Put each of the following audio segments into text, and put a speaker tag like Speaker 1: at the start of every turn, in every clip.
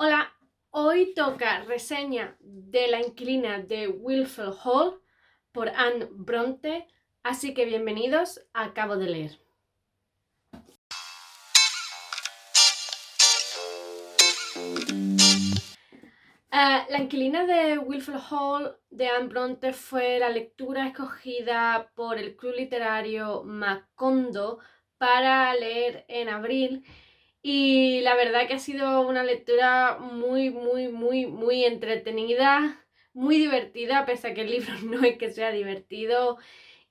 Speaker 1: Hola, hoy toca reseña de La inquilina de Wilfred Hall por Anne Bronte, así que bienvenidos, acabo de leer. La inquilina de Wilfred Hall de Anne Bronte fue la lectura escogida por el club literario Macondo para leer en abril. Y la verdad que ha sido una lectura muy entretenida, muy divertida, pese a que el libro no es que sea divertido.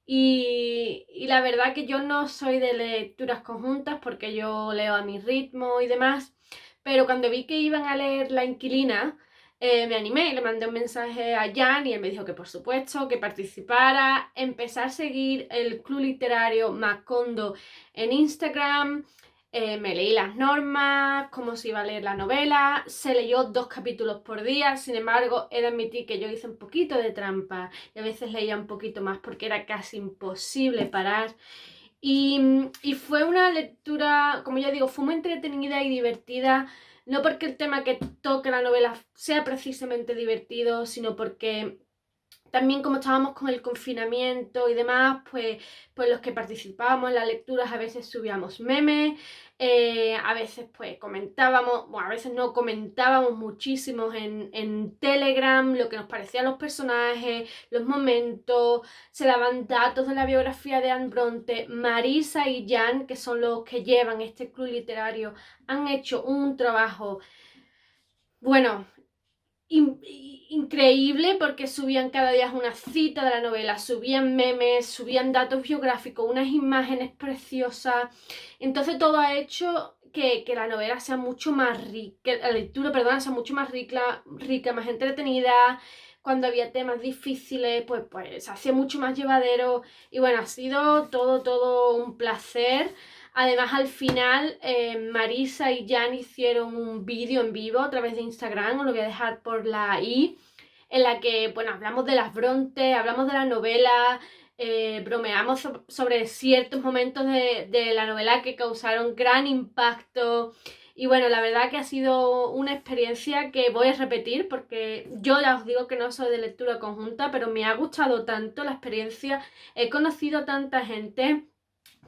Speaker 1: Y la verdad que yo no soy de lecturas conjuntas porque yo leo a mi ritmo y demás, pero cuando vi que iban a leer La inquilina, me animé y le mandé un mensaje a Jan y él me dijo que por supuesto, que participara. Empecé a seguir el club literario Macondo en Instagram. Me leí las normas, cómo se iba a leer la novela, se leyó 2 capítulos por día. Sin embargo, he de admitir que yo hice un poquito de trampa y a veces leía un poquito más porque era casi imposible parar. Y fue una lectura, como ya digo, fue muy entretenida y divertida, no porque el tema que toca la novela sea precisamente divertido, sino porque también, como estábamos con el confinamiento y demás, pues los que participábamos en las lecturas a veces subíamos memes, a veces pues comentábamos, bueno, a veces no comentábamos muchísimos en Telegram lo que nos parecían los personajes, los momentos, se daban datos de la biografía de Anne Bronte. Marisa y Jan, que son los que llevan este club literario, han hecho un trabajo, bueno, increíble, porque subían cada día una cita de la novela, subían memes, subían datos biográficos, unas imágenes preciosas. Entonces todo ha hecho que la novela sea mucho más rica, la lectura, perdón, sea mucho más rica, más entretenida. Cuando había temas difíciles, pues se hacía mucho más llevadero. Y bueno, ha sido todo un placer. Además, al final, Marisa y Jan hicieron un vídeo en vivo a través de Instagram, os lo voy a dejar por la i, en la que, bueno, hablamos de las Bronte, hablamos de la novela, bromeamos sobre ciertos momentos de la novela que causaron gran impacto. Y bueno, la verdad que ha sido una experiencia que voy a repetir porque yo ya os digo que no soy de lectura conjunta, pero me ha gustado tanto la experiencia, he conocido a tanta gente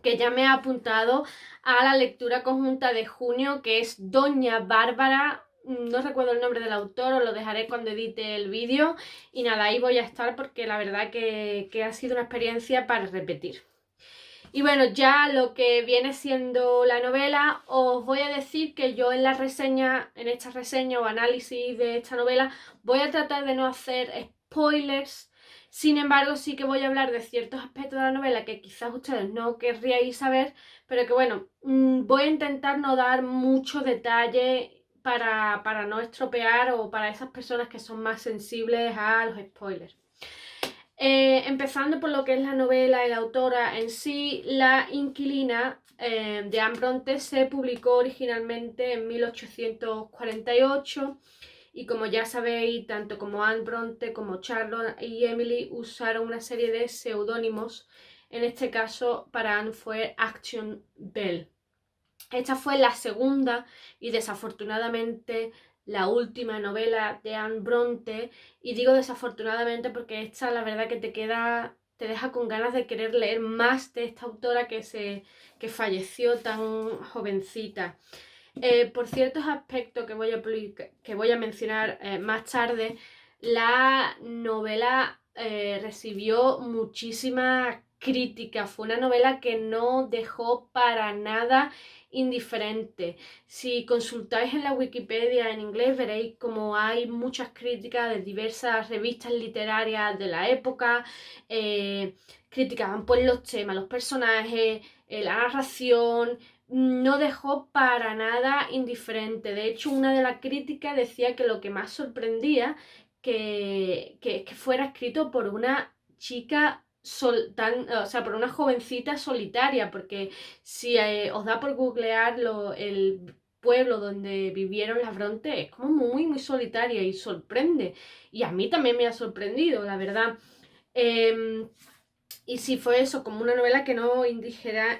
Speaker 1: que ya me ha apuntado a la lectura conjunta de junio, que es Doña Bárbara. No recuerdo el nombre del autor, os lo dejaré cuando edite el vídeo. Y nada, ahí voy a estar porque la verdad que ha sido una experiencia para repetir. Y bueno, ya lo que viene siendo la novela, os voy a decir que yo en la reseña, en esta reseña o análisis de esta novela, voy a tratar de no hacer spoilers. Sin embargo, sí que voy a hablar de ciertos aspectos de la novela que quizás ustedes no querríais saber, pero que bueno, voy a intentar no dar mucho detalle para no estropear, o para esas personas que son más sensibles a los spoilers. Empezando por lo que es la novela y la autora en sí, La inquilina de Anne Bronte se publicó originalmente en 1848, y como ya sabéis, tanto como Anne Bronte como Charlotte y Emily usaron una serie de seudónimos. En este caso, para Anne fue Action Bell. Esta fue la segunda y desafortunadamente la última novela de Anne Bronte, y digo desafortunadamente porque esta, la verdad, que te deja con ganas de querer leer más de esta autora que falleció tan jovencita. Por ciertos aspectos que voy a mencionar más tarde, la novela recibió muchísima crítica. Fue una novela que no dejó para nada indiferente. Si consultáis en la Wikipedia en inglés, veréis como hay muchas críticas de diversas revistas literarias de la época. Criticaban pues los temas, los personajes, la narración. No dejó para nada indiferente. De hecho, una de las críticas decía que lo que más sorprendía que fuera escrito por una chica o sea, por una jovencita solitaria, porque si os da por googlear el pueblo donde vivieron las Bronte, es como muy solitaria y sorprende. Y a mí también me ha sorprendido, la verdad. Y sí, fue eso, como una novela que no indijera,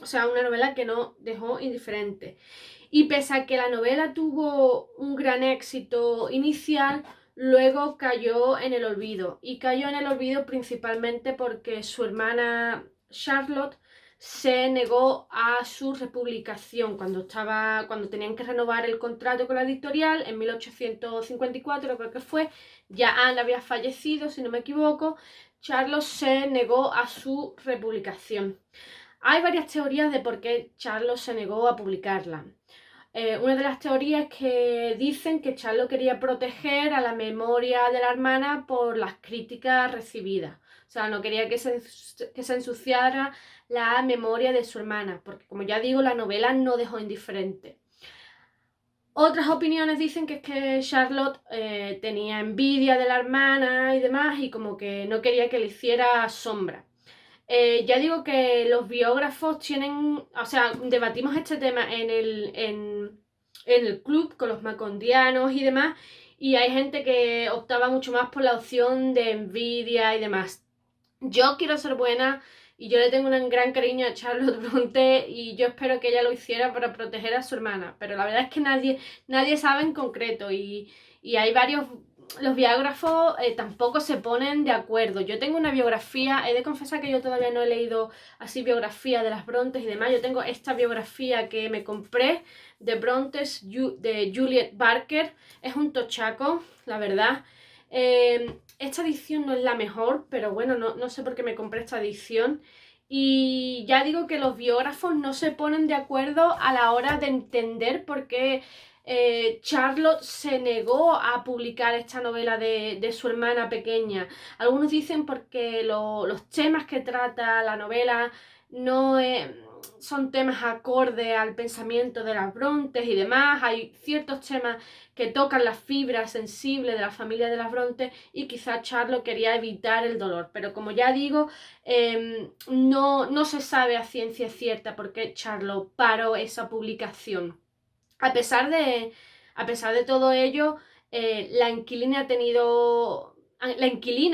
Speaker 1: o sea, una novela que no dejó indiferente. Y pese a que la novela tuvo un gran éxito inicial, luego cayó en el olvido. Y cayó en el olvido principalmente porque su hermana Charlotte se negó a su republicación cuando tenían que renovar el contrato con la editorial en 1854, creo que fue. Ya Anne había fallecido, si no me equivoco. Charlotte se negó a su republicación. Hay varias teorías de por qué Charlotte se negó a publicarla. Una de las teorías que dicen que Charlotte quería proteger a la memoria de la hermana por las críticas recibidas. O sea, no quería que se ensuciara la memoria de su hermana, porque como ya digo, la novela no dejó indiferente. Otras opiniones dicen que es que Charlotte tenía envidia de la hermana y demás, y como que no quería que le hiciera sombra. Ya digo que los biógrafos tienen, o sea, debatimos este tema en el club con los macondianos y demás, y hay gente que optaba mucho más por la opción de envidia y demás. Yo quiero ser buena y yo le tengo un gran cariño a Charlotte Bronte y yo espero que ella lo hiciera para proteger a su hermana, pero la verdad es que nadie sabe en concreto y hay varios. Los biógrafos tampoco se ponen de acuerdo. Yo tengo una biografía, he de confesar que yo todavía no he leído así biografía de las Brontes y demás. Yo tengo esta biografía que me compré de Brontes de Juliet Barker. Es un tochaco, la verdad. Esta edición no es la mejor, pero bueno, no sé por qué me compré esta edición. Y ya digo que los biógrafos no se ponen de acuerdo a la hora de entender por qué Charlotte se negó a publicar esta novela de su hermana pequeña. Algunos dicen porque los temas que trata la novela no son temas acorde al pensamiento de las Brontes y demás. Hay ciertos temas que tocan las fibras sensibles de la familia de las Brontes y quizá Charlotte quería evitar el dolor. Pero como ya digo, no se sabe a ciencia cierta por qué Charlotte paró esa publicación. A pesar de todo ello, la inquilina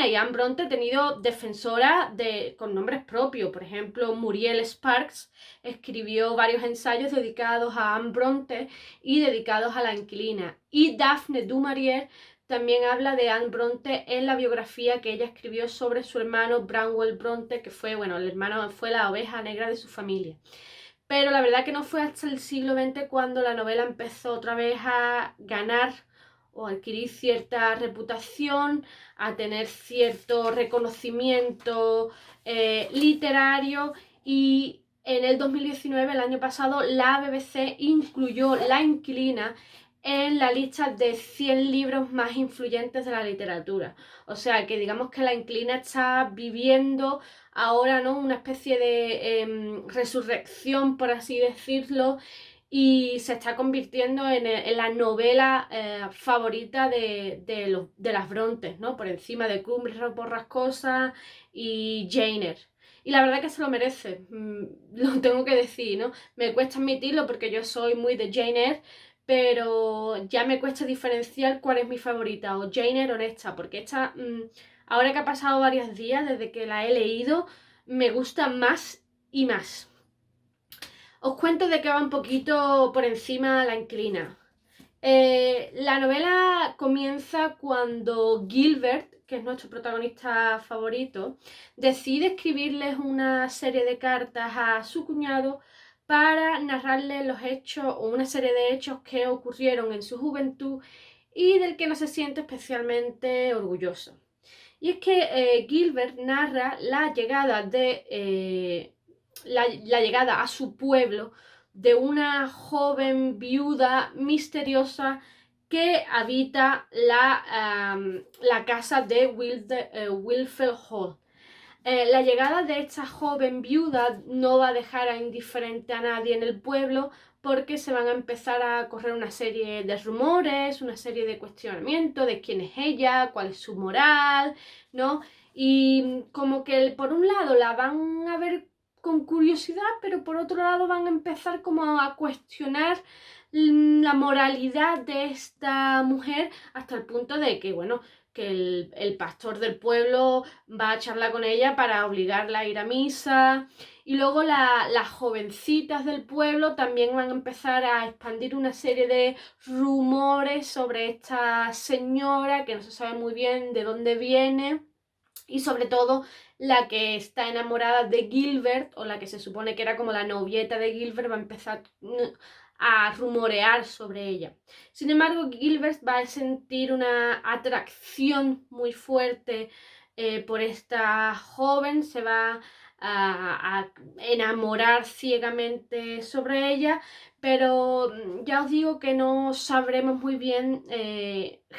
Speaker 1: y Anne Bronte han tenido defensoras con nombres propios. Por ejemplo, Muriel Sparks escribió varios ensayos dedicados a Anne Bronte y dedicados a la inquilina. Y Daphne du Maurier también habla de Anne Bronte en la biografía que ella escribió sobre su hermano Branwell Bronte, que fue, bueno, el hermano fue la oveja negra de su familia. Pero la verdad que no fue hasta el siglo XX cuando la novela empezó otra vez a ganar o adquirir cierta reputación, a tener cierto reconocimiento literario, y en el 2019, el año pasado, la BBC incluyó La inquilina en la lista de 100 libros más influyentes de la literatura. O sea que digamos que La inquilina está viviendo ahora, ¿no?, una especie de resurrección, por así decirlo, y se está convirtiendo en la novela favorita de las Brontes, ¿no?, por encima de Cumbres Borrascosas y Jane Eyre. Y la verdad que se lo merece, lo tengo que decir, ¿no? Me cuesta admitirlo porque yo soy muy de Jane Eyre, pero ya me cuesta diferenciar cuál es mi favorita, o Jane Eyre o esta, porque esta, ahora que ha pasado varios días desde que la he leído, me gusta más y más. Os cuento de qué va un poquito por encima La inquilina. La novela comienza cuando Gilbert, que es nuestro protagonista favorito, decide escribirles una serie de cartas a su cuñado para narrarle los hechos o una serie de hechos que ocurrieron en su juventud y del que no se siente especialmente orgulloso. Y es que Gilbert narra la llegada la llegada a su pueblo de una joven viuda misteriosa que habita la casa de Wilfell Hall. La llegada de esta joven viuda no va a dejar a indiferente a nadie en el pueblo, porque se van a empezar a correr una serie de rumores, una serie de cuestionamientos de quién es ella, cuál es su moral, ¿no? Y como que por un lado la van a ver con curiosidad, pero por otro lado van a empezar como a cuestionar la moralidad de esta mujer, hasta el punto de que, bueno, que el pastor del pueblo va a charlar con ella para obligarla a ir a misa. Y luego las jovencitas del pueblo también van a empezar a expandir una serie de rumores sobre esta señora que no se sabe muy bien de dónde viene. Y sobre todo la que está enamorada de Gilbert, o la que se supone que era como la novieta de Gilbert, va a empezar a rumorear sobre ella. Sin embargo, Gilbert va a sentir una atracción muy fuerte por esta joven, se va a enamorar ciegamente sobre ella, pero ya os digo que no sabremos muy bien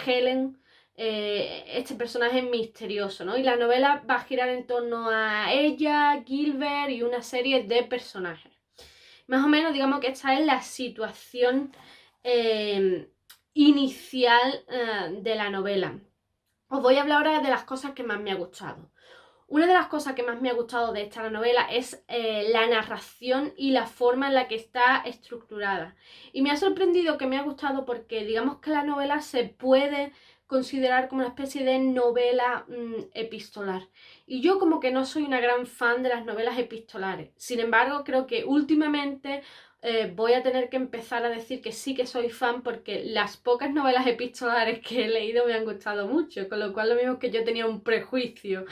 Speaker 1: Helen, este personaje misterioso, ¿no? Y la novela va a girar en torno a ella, Gilbert y una serie de personajes. Más o menos, digamos que esta es la situación inicial de la novela. Os voy a hablar ahora de las cosas que más me ha gustado. Una de las cosas que más me ha gustado de esta novela es la narración y la forma en la que está estructurada. Y me ha sorprendido que me ha gustado porque digamos que la novela se puede considerar como una especie de novela epistolar. Y yo como que no soy una gran fan de las novelas epistolares. Sin embargo, creo que últimamente voy a tener que empezar a decir que sí que soy fan porque las pocas novelas epistolares que he leído me han gustado mucho, con lo cual lo mismo que yo tenía un prejuicio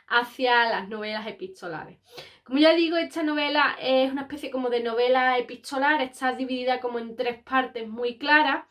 Speaker 1: hacia las novelas epistolares. Como ya digo, esta novela es una especie como de novela epistolar, está dividida como en tres partes muy claras.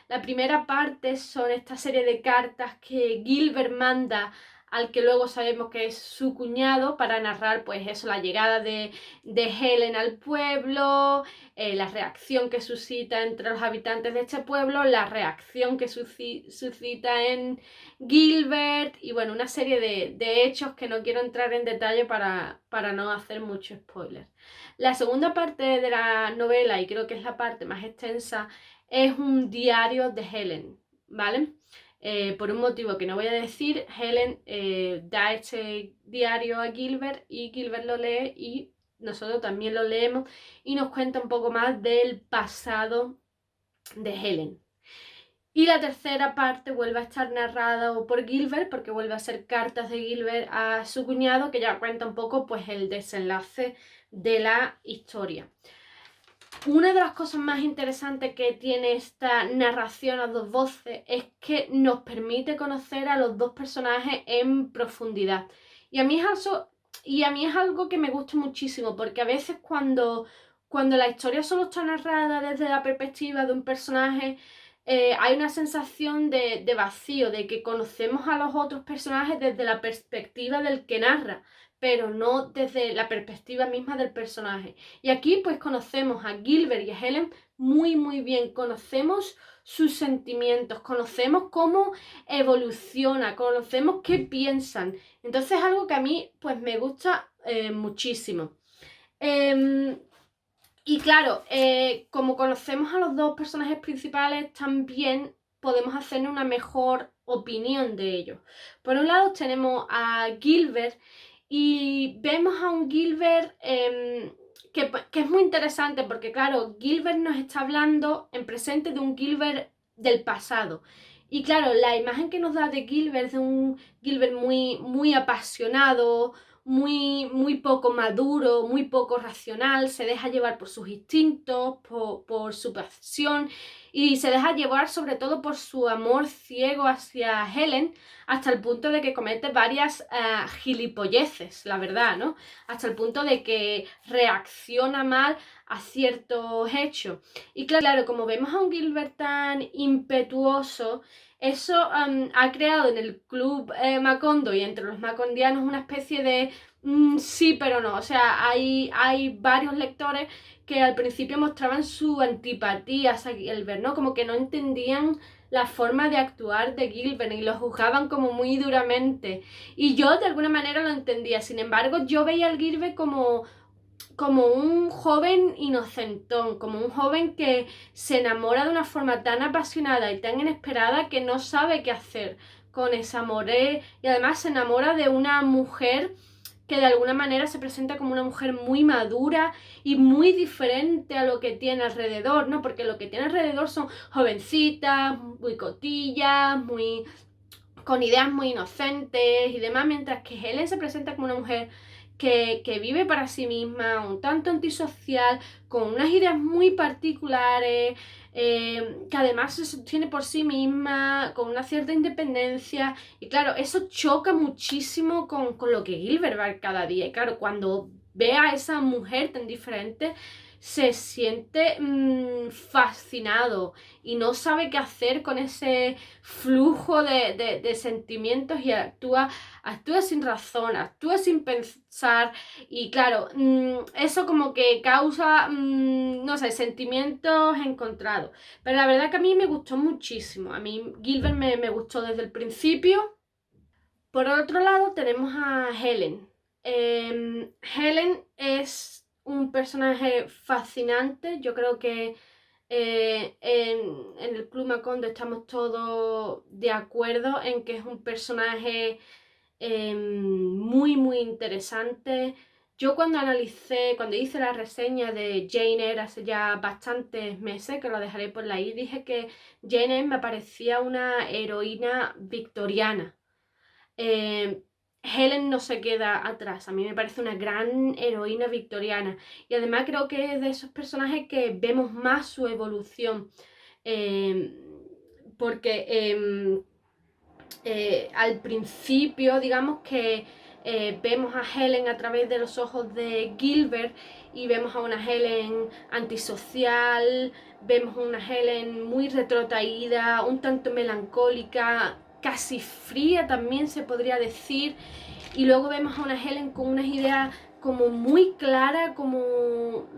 Speaker 1: La primera parte son esta serie de cartas que Gilbert manda al que luego sabemos que es su cuñado para narrar pues eso, la llegada de Helen al pueblo, la reacción que suscita entre los habitantes de este pueblo, la reacción que suscita en Gilbert y bueno, una serie de hechos que no quiero entrar en detalle para no hacer mucho spoiler. La segunda parte de la novela, y creo que es la parte más extensa, es un diario de Helen, ¿vale? Por un motivo que no voy a decir, Helen da este diario a Gilbert y Gilbert lo lee y nosotros también lo leemos y nos cuenta un poco más del pasado de Helen. Y la tercera parte vuelve a estar narrada por Gilbert porque vuelve a ser cartas de Gilbert a su cuñado que ya cuenta un poco pues el desenlace de la historia. Una de las cosas más interesantes que tiene esta narración a dos voces es que nos permite conocer a los dos personajes en profundidad. Y a mí es algo que me gusta muchísimo, porque a veces cuando la historia solo está narrada desde la perspectiva de un personaje, hay una sensación de vacío, de que conocemos a los otros personajes desde la perspectiva del que narra, pero no desde la perspectiva misma del personaje. Y aquí pues conocemos a Gilbert y a Helen muy muy bien, conocemos sus sentimientos, conocemos cómo evoluciona, conocemos qué piensan. Entonces es algo que a mí pues me gusta muchísimo. Y claro, como conocemos a los dos personajes principales, también podemos hacer una mejor opinión de ellos. Por un lado tenemos a Gilbert y vemos a un Gilbert que es muy interesante porque claro, Gilbert nos está hablando en presente de un Gilbert del pasado. Y claro, la imagen que nos da de Gilbert es de un Gilbert muy, muy apasionado, muy poco maduro, muy poco racional, se deja llevar por sus instintos, por su pasión y se deja llevar sobre todo por su amor ciego hacia Helen, hasta el punto de que comete varias gilipolleces, la verdad, ¿no? Hasta el punto de que reacciona mal a ciertos hechos. Y claro, como vemos a un Gilbert tan impetuoso, eso ha creado en el club Macondo y entre los macondianos una especie de sí pero no. O sea, hay varios lectores que al principio mostraban su antipatía hacia Gilbert, ¿no? Como que no entendían la forma de actuar de Gilbert y lo juzgaban como muy duramente. Y yo de alguna manera lo entendía. Sin embargo, yo veía al Gilbert como un joven inocentón, como un joven que se enamora de una forma tan apasionada y tan inesperada que no sabe qué hacer con ese amor, y además se enamora de una mujer que de alguna manera se presenta como una mujer muy madura y muy diferente a lo que tiene alrededor, ¿no? Porque lo que tiene alrededor son jovencitas, muy cotillas, muy con ideas muy inocentes y demás, mientras que Helen se presenta como una mujer que vive para sí misma, un tanto antisocial, con unas ideas muy particulares, que además se sostiene por sí misma, con una cierta independencia. Y claro, eso choca muchísimo con lo que Gilbert va cada día. Y claro, cuando ve a esa mujer tan diferente, se siente fascinado y no sabe qué hacer con ese flujo de sentimientos y actúa sin razón, actúa sin pensar y claro, eso como que causa, no sé, sentimientos encontrados. Pero la verdad que a mí me gustó muchísimo, a mí Gilbert me gustó desde el principio. Por otro lado tenemos a Helen. Helen es un personaje fascinante, yo creo que en el Club Macondo estamos todos de acuerdo en que es un personaje muy muy interesante. Yo cuando hice la reseña de Jane Eyre hace ya bastantes meses, que lo dejaré por ahí, dije que Jane Eyre me parecía una heroína victoriana. eh, Helen no se queda atrás, a mí me parece una gran heroína victoriana y además creo que es de esos personajes que vemos más su evolución, eh, porque al principio digamos que vemos a Helen a través de los ojos de Gilbert y vemos a una Helen antisocial, vemos una Helen muy retrotraída, un tanto melancólica, casi fría también se podría decir, y luego vemos a una Helen con unas ideas como muy claras, como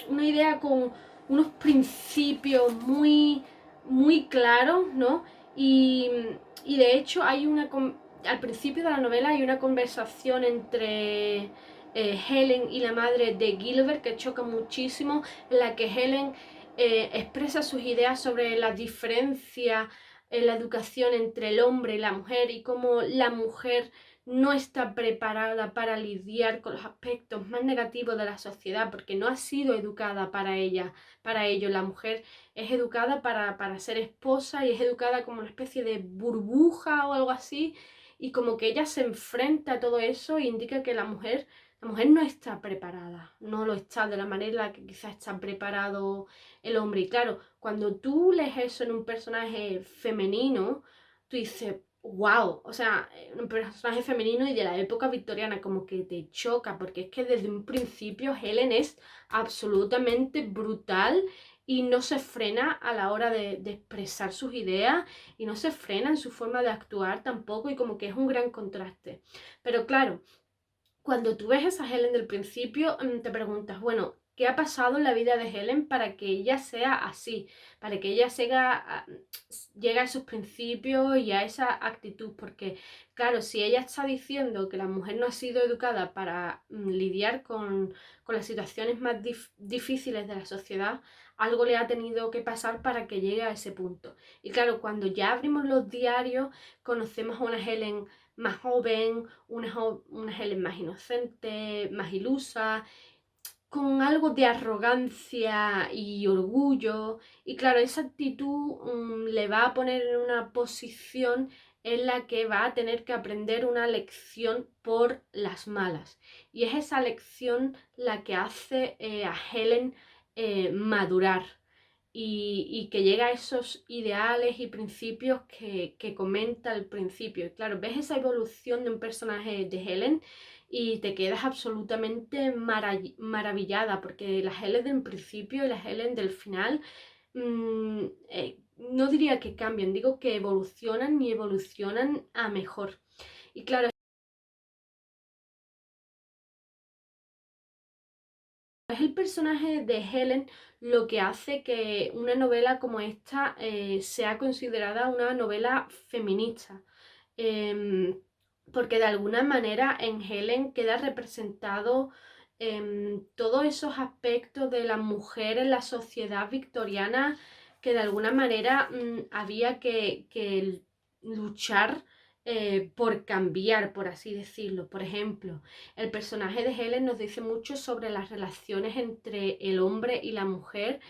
Speaker 1: una idea con unos principios muy, muy claros, ¿no? Y, y de hecho hay al principio de la novela hay una conversación entre Helen y la madre de Gilbert que choca muchísimo, en la que Helen expresa sus ideas sobre la diferencia en la educación entre el hombre y la mujer y cómo la mujer no está preparada para lidiar con los aspectos más negativos de la sociedad porque no ha sido educada para ella, para ello. La mujer es educada para ser esposa y es educada como una especie de burbuja o algo así y como que ella se enfrenta a todo eso e indica que la mujer no está preparada, no lo está de la manera en la que quizás está preparado el hombre. Y claro, cuando tú lees eso en un personaje femenino, tú dices, wow, o sea, un personaje femenino y de la época victoriana, como que te choca, porque es que desde un principio Helen es absolutamente brutal y no se frena a la hora de expresar sus ideas y no se frena en su forma de actuar tampoco y como que es un gran contraste. Pero claro, cuando tú ves a esa Helen del principio, te preguntas, bueno, ¿qué ha pasado en la vida de Helen para que ella sea así? Para que ella llegue a esos principios y a esa actitud. Porque, claro, si ella está diciendo que la mujer no ha sido educada para lidiar con las situaciones más difíciles de la sociedad, algo le ha tenido que pasar para que llegue a ese punto. Y claro, cuando ya abrimos los diarios, conocemos a una Helen más joven, una Helen más inocente, más ilusa, con algo de arrogancia y orgullo. Y claro, esa actitud le va a poner en una posición en la que va a tener que aprender una lección por las malas. Y es esa lección la que hace a Helen madurar y que llega a esos ideales y principios que comenta al principio. Y claro, ves esa evolución de un personaje de Helen y te quedas absolutamente maravillada, porque la Helen del principio y la Helen del final no diría que cambian, digo que evolucionan y evolucionan a mejor. Y claro, es el personaje de Helen lo que hace que una novela como esta sea considerada una novela feminista. Porque de alguna manera en Helen queda representado todos esos aspectos de la mujer en la sociedad victoriana que de alguna manera había que luchar por cambiar, por así decirlo. Por ejemplo, el personaje de Helen nos dice mucho sobre las relaciones entre el hombre y la mujer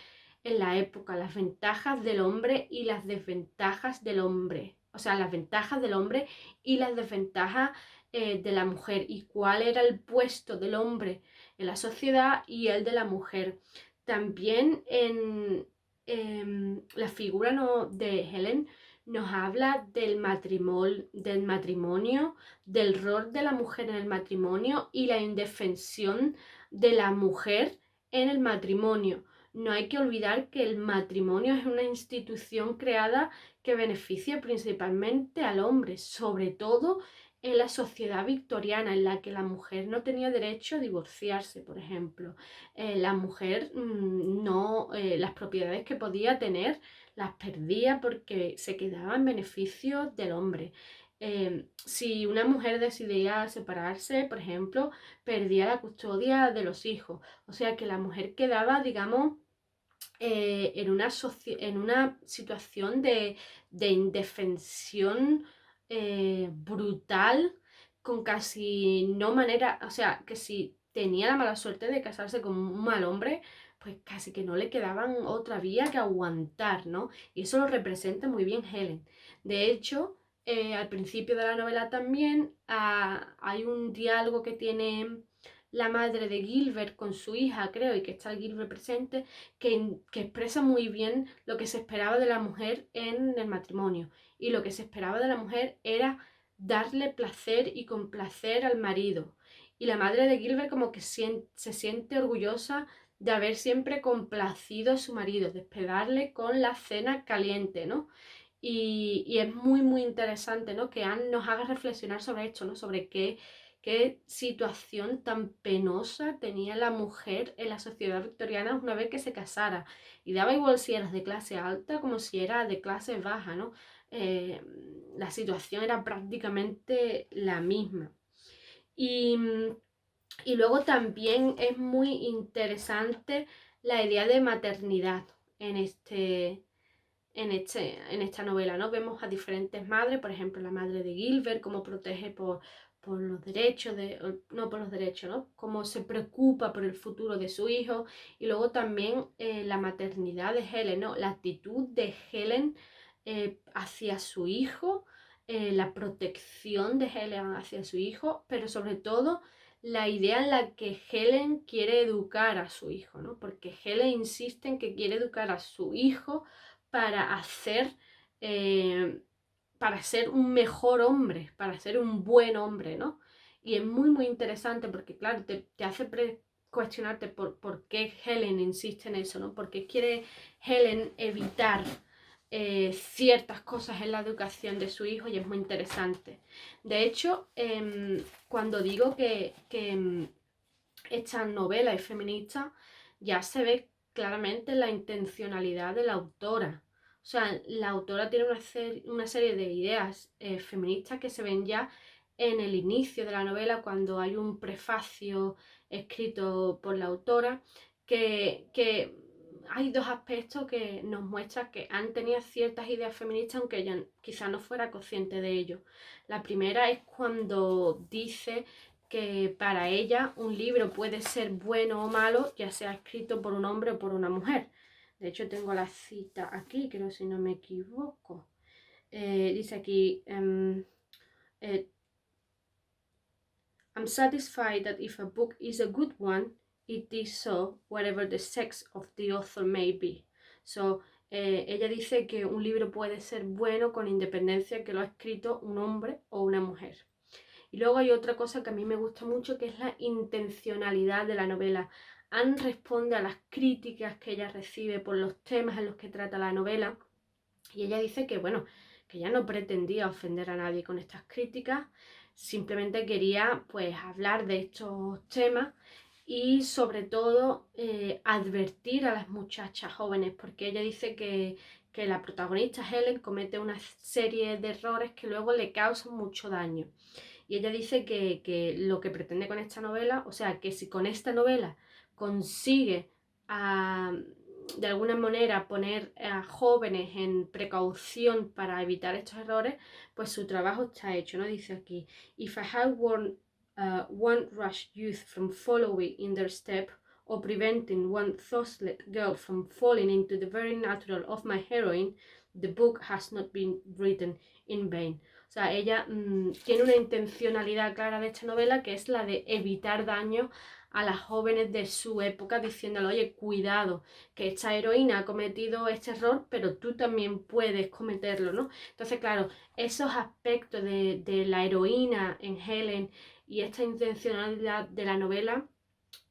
Speaker 1: en la época, las ventajas del hombre y las desventajas del hombre. o sea, las ventajas del hombre y las desventajas de la mujer, y cuál era el puesto del hombre en la sociedad y el de la mujer. También en la figura de Helen nos habla del matrimonio, del rol de la mujer en el matrimonio y la indefensión de la mujer en el matrimonio. No hay que olvidar que el matrimonio es una institución creada que beneficia principalmente al hombre, sobre todo en la sociedad victoriana, en la que la mujer no tenía derecho a divorciarse, por ejemplo. La mujer no, las propiedades que podía tener las perdía porque se quedaba en beneficio del hombre. Si una mujer decidía separarse, por ejemplo, perdía la custodia de los hijos. O sea que la mujer quedaba, digamos, en una situación de indefensión brutal, con casi no manera, o sea, que si tenía la mala suerte de casarse con un mal hombre, pues casi que no le quedaban otra vía que aguantar, ¿no? Y eso lo representa muy bien Helen. De hecho, al principio de la novela también hay un diálogo que tiene la madre de Gilbert con su hija, creo, y que está el Gilbert presente, que expresa muy bien lo que se esperaba de la mujer en el matrimonio. Y lo que se esperaba de la mujer era darle placer y complacer al marido. Y la madre de Gilbert como que se siente orgullosa de haber siempre complacido a su marido, de esperarle con la cena caliente, ¿no? Y es muy, muy interesante, ¿no? Que Anne nos haga reflexionar sobre esto, ¿no? Sobre qué situación tan penosa tenía la mujer en la sociedad victoriana una vez que se casara. Y daba igual si eras de clase alta como si era de clase baja, ¿no? Eh, la situación era prácticamente la misma. Y, y luego también es muy interesante la idea de maternidad en esta novela, ¿no? Vemos a diferentes madres, por ejemplo, la madre de Gilbert, cómo protege por los derechos, no por los derechos, ¿no? Cómo se preocupa por el futuro de su hijo. Y luego también la maternidad de Helen, ¿no? La actitud de Helen hacia su hijo, la protección de Helen hacia su hijo, pero sobre todo la idea en la que Helen quiere educar a su hijo, ¿no? Porque Helen insiste en que quiere educar a su hijo para hacer, eh, para ser un mejor hombre, para ser un buen hombre, ¿no? Y es muy, muy interesante porque, claro, te hace cuestionarte por qué Helen insiste en eso, ¿no? Por qué quiere Helen evitar ciertas cosas en la educación de su hijo, y es muy interesante. De hecho, cuando digo que esta novela es feminista, ya se ve claramente la intencionalidad de la autora. O sea, la autora tiene una serie de ideas feministas que se ven ya en el inicio de la novela, cuando hay un prefacio escrito por la autora, que hay dos aspectos que nos muestran que han tenido ciertas ideas feministas, aunque ella quizá no fuera consciente de ello. La primera es cuando dice que para ella un libro puede ser bueno o malo, ya sea escrito por un hombre o por una mujer. De hecho, tengo la cita aquí, creo, si no me equivoco. Dice aquí, I'm satisfied that if a book is a good one, it is so, whatever the sex of the author may be. So, ella dice que un libro puede ser bueno con independencia que lo ha escrito un hombre o una mujer. Y luego hay otra cosa que a mí me gusta mucho, que es la intencionalidad de la novela. Anne responde a las críticas que ella recibe por los temas en los que trata la novela, y ella dice que, bueno, que ella no pretendía ofender a nadie con estas críticas, simplemente quería, pues, hablar de estos temas y, sobre todo, advertir a las muchachas jóvenes, porque ella dice que la protagonista Helen comete una serie de errores que luego le causan mucho daño. Y ella dice que lo que pretende con esta novela, o sea, que si con esta novela consigue de alguna manera poner a jóvenes en precaución para evitar estos errores, pues su trabajo está hecho, ¿no? Dice aquí, if I had warned one rash youth from following in their step, or preventing one thoughtless girl from falling into the very natural of my heroine, the book has not been written in vain. O sea, ella tiene una intencionalidad clara de esta novela, que es la de evitar daño a las jóvenes de su época, diciéndole, oye, cuidado, que esta heroína ha cometido este error, pero tú también puedes cometerlo, ¿no? Entonces, claro, esos aspectos de la heroína en Helen y esta intencionalidad de la novela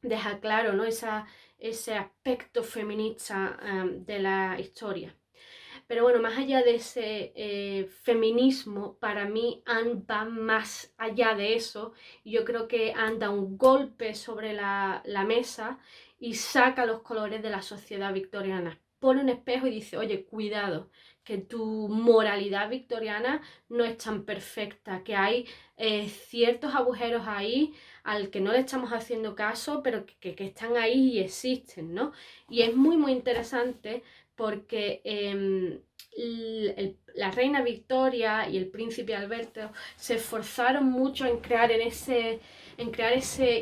Speaker 1: deja claro, ¿no? Ese aspecto feminista de la historia. Pero bueno, más allá de ese feminismo, para mí Anne va más allá de eso. Y yo creo que Anne da un golpe sobre la mesa y saca los colores de la sociedad victoriana. Pone un espejo y dice, oye, cuidado, que tu moralidad victoriana no es tan perfecta, que hay ciertos agujeros ahí al que no le estamos haciendo caso, pero que están ahí y existen, ¿no? Y es muy, muy interesante porque la reina Victoria y el príncipe Alberto se esforzaron mucho en crear ese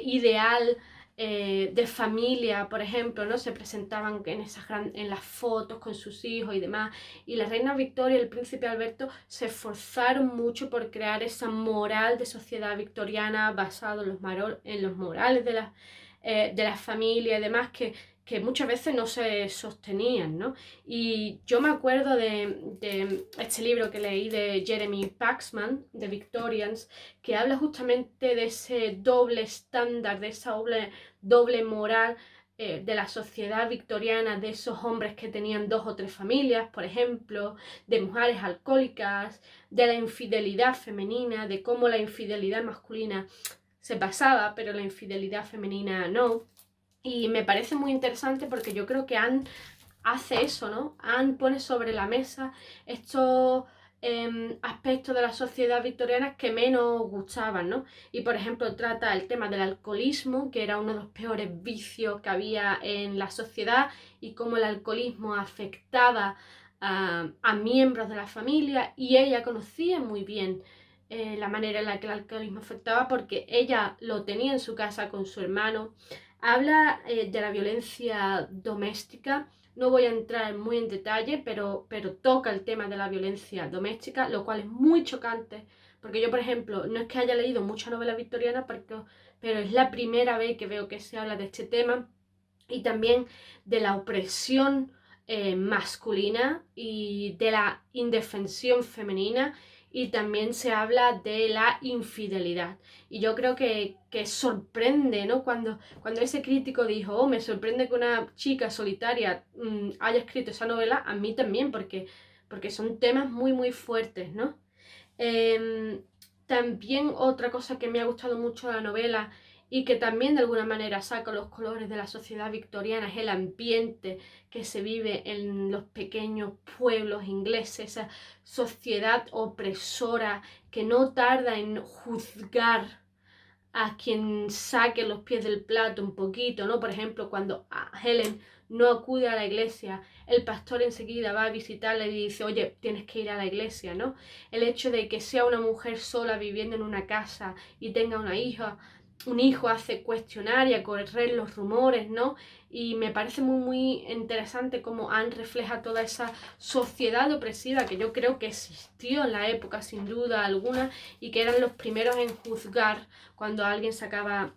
Speaker 1: ideal de familia, por ejemplo, ¿no? Se presentaban en las fotos con sus hijos y demás, y la reina Victoria y el príncipe Alberto se esforzaron mucho por crear esa moral de sociedad victoriana basado en los morales de la familia y demás, que muchas veces no se sostenían, ¿no? Y yo me acuerdo de este libro que leí de Jeremy Paxman, de Victorians, que habla justamente de ese doble estándar, de esa doble moral de la sociedad victoriana, de esos hombres que tenían 2 o 3 familias, por ejemplo, de mujeres alcohólicas, de la infidelidad femenina, de cómo la infidelidad masculina se pasaba, pero la infidelidad femenina no. Y me parece muy interesante porque yo creo que Anne hace eso, ¿no? Anne pone sobre la mesa estos aspectos de la sociedad victoriana que menos gustaban, ¿no? Y por ejemplo trata el tema del alcoholismo, que era uno de los peores vicios que había en la sociedad, y cómo el alcoholismo afectaba a miembros de la familia, y ella conocía muy bien la manera en la que el alcoholismo afectaba porque ella lo tenía en su casa con su hermano. Habla de la violencia doméstica. No voy a entrar muy en detalle, pero toca el tema de la violencia doméstica, lo cual es muy chocante, porque yo, por ejemplo, no es que haya leído mucha novela victoriana, pero es la primera vez que veo que se habla de este tema, y también de la opresión masculina y de la indefensión femenina, y también se habla de la infidelidad. Y yo creo que sorprende, ¿no? Cuando ese crítico dijo, oh, me sorprende que una chica solitaria haya escrito esa novela, a mí también, porque son temas muy, muy fuertes, ¿no? También otra cosa que me ha gustado mucho de la novela y que también de alguna manera saca los colores de la sociedad victoriana es el ambiente que se vive en los pequeños pueblos ingleses, esa sociedad opresora que no tarda en juzgar a quien saque los pies del plato un poquito, ¿no? Por ejemplo, cuando Helen no acude a la iglesia, el pastor enseguida va a visitarla y dice, oye, tienes que ir a la iglesia, ¿no? El hecho de que sea una mujer sola viviendo en una casa y tenga una hija, un hijo, hace cuestionar y a correr los rumores, ¿no? Y me parece muy, muy interesante cómo Anne refleja toda esa sociedad opresiva que yo creo que existió en la época, sin duda alguna, y que eran los primeros en juzgar cuando alguien sacaba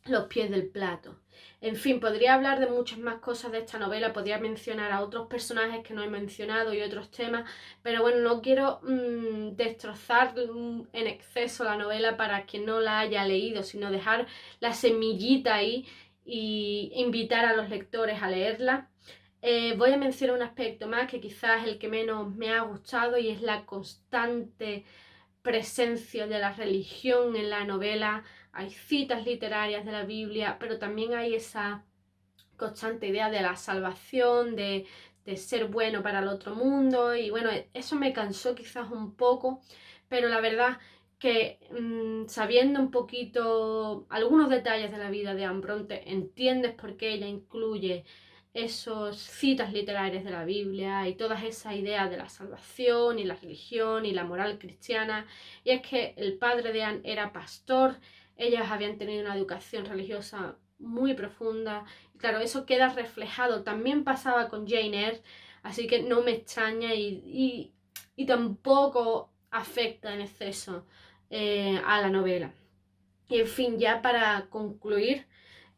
Speaker 1: los pies del plato. En fin, podría hablar de muchas más cosas de esta novela, podría mencionar a otros personajes que no he mencionado y otros temas, pero bueno, no quiero destrozar en exceso la novela para quien no la haya leído, sino dejar la semillita ahí y invitar a los lectores a leerla. Voy a mencionar un aspecto más que quizás es el que menos me ha gustado, y es la constante presencia de la religión en la novela. Hay citas literarias de la Biblia, pero también hay esa constante idea de la salvación, de ser bueno para el otro mundo, y bueno, eso me cansó quizás un poco, pero la verdad que sabiendo un poquito algunos detalles de la vida de Anne Bronte, entiendes por qué ella incluye esas citas literarias de la Biblia y todas esas ideas de la salvación y la religión y la moral cristiana. Y es que el padre de Anne era pastor, ellas habían tenido una educación religiosa muy profunda, y claro, eso queda reflejado. También pasaba con Jane Eyre, Así que no me extraña y tampoco afecta en exceso a la novela. Y en fin, ya para concluir,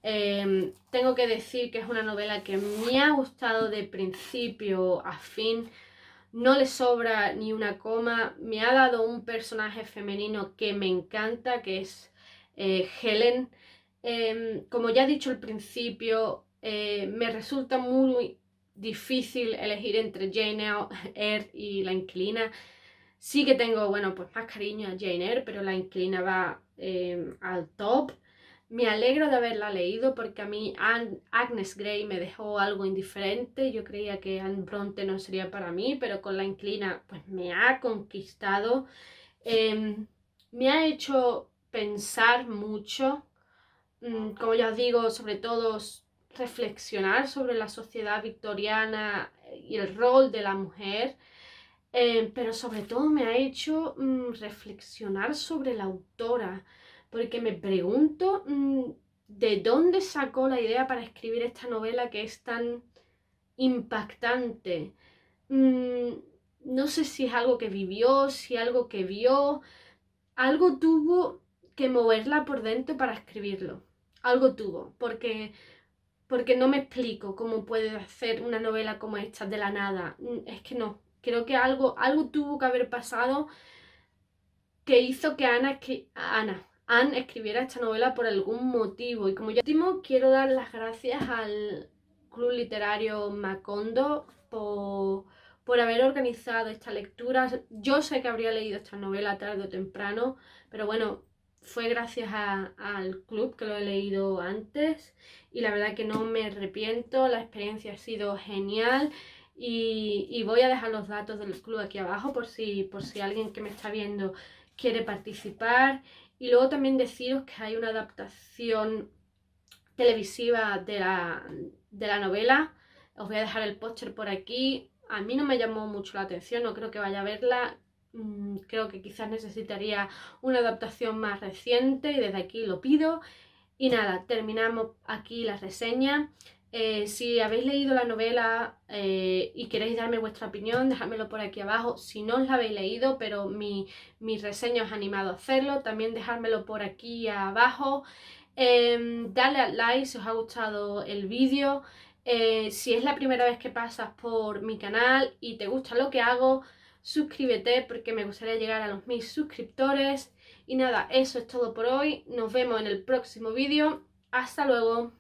Speaker 1: tengo que decir que es una novela que me ha gustado de principio a fin. No le sobra ni una coma. Me ha dado un personaje femenino que me encanta, que es Helen. Como ya he dicho al principio, me resulta muy difícil elegir entre Jane Eyre y la Inquilina. Sí que tengo, bueno, pues más cariño a Jane Eyre, pero la Inquilina va al top. Me alegro de haberla leído porque a mí Agnes Grey me dejó algo indiferente. Yo creía que Anne Bronte no sería para mí, pero con la Inquilina pues me ha conquistado. Me ha hecho pensar mucho, como ya os digo, sobre todo reflexionar sobre la sociedad victoriana y el rol de la mujer. Pero sobre todo me ha hecho reflexionar sobre la autora, porque me pregunto de dónde sacó la idea para escribir esta novela que es tan impactante. Mm, no sé si es algo que vivió, si algo que vio, algo tuvo que moverla por dentro para escribirlo. Algo tuvo, porque no me explico cómo puede hacer una novela como esta de la nada. Es que no. Creo que algo tuvo que haber pasado que hizo que Anne escribiera esta novela por algún motivo. Y como ya último, quiero dar las gracias al Club Literario Macondo por haber organizado esta lectura. Yo sé que habría leído esta novela tarde o temprano, pero bueno, fue gracias al club que lo he leído antes y la verdad que no me arrepiento, la experiencia ha sido genial y voy a dejar los datos del club aquí abajo por si alguien que me está viendo quiere participar. Y luego también deciros que hay una adaptación televisiva de la novela. Os voy a dejar el póster por aquí. A mí no me llamó mucho la atención, no creo que vaya a verla. Creo que quizás necesitaría una adaptación más reciente y desde aquí lo pido. Y nada, terminamos aquí la reseña. Si habéis leído la novela y queréis darme vuestra opinión, dejádmelo por aquí abajo. Si no os la habéis leído, pero mi reseña os ha animado a hacerlo, también dejádmelo por aquí abajo. Dale al like si os ha gustado el vídeo. Si es la primera vez que pasas por mi canal y te gusta lo que hago, suscríbete porque me gustaría llegar a los 1000 suscriptores. Y nada, eso es todo por hoy. Nos vemos en el próximo vídeo. Hasta luego.